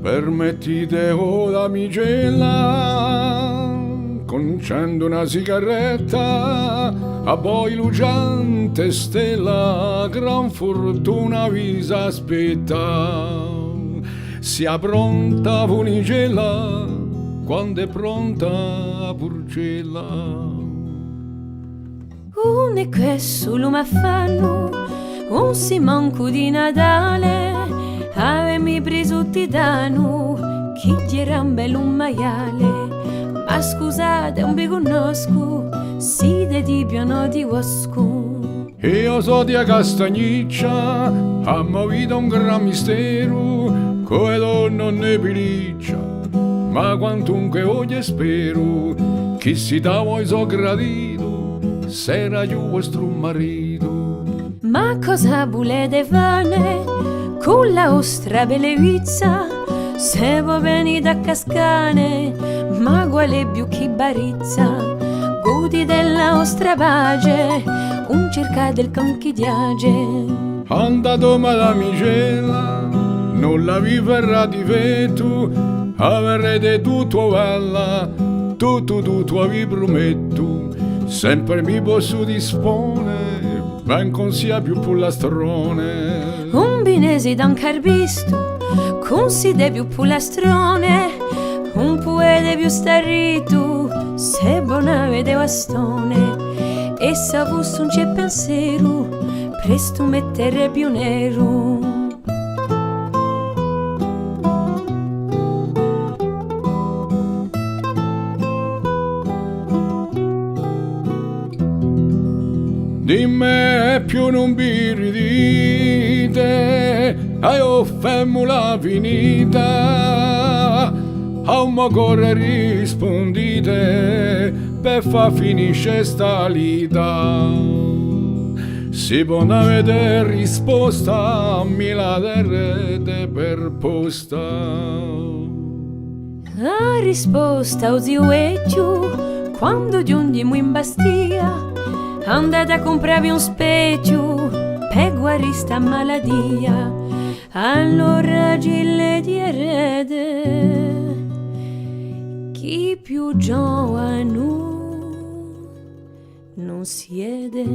Permettite ora migella, concendo una sigaretta, a voi lucente stella, gran fortuna vi aspetta. Sia pronta funicella, quando è pronta purcella. Un e questo lo m'affanno, un si manco di Natale, avemi preso titano, chi era un bello maiale, ma scusate, non vi conosco, siete di piano di Wasco. Io so di Castagniccia, abbiamo avuto un gran mistero, come donna ne piliccia, ma quantunque oggi spero, che si da voi so gradito, sarà io vostro marito. Ma cosa volete fare con la vostra bellezza? Se voi venite a Cascane, ma quale più chi barizza? Godi della vostra pace, un cerca del conchidiage. Andato madamicella, non la vi verrà di vetto, avrete tutto valla, tutto vi prometto, sempre mi posso dispone, ben non sia più pullastrone. Un binesi da un carbisto, con si de più pullastrone, un puede più starrito, se buona vede bastone, e se fosse un c'è pensiero, presto mettere più nero. Di me più non vi ridite, io femmula finita, a un mo corre rispondite, per fa finisce sta lita. Si può avere risposta, mi la terrete per posta. La risposta o zio Eccio, quando giungiamo in Bastia, andate a comprarvi un specchio per guarire sta maladia. Allora gille di erede, chi più giovane non siede.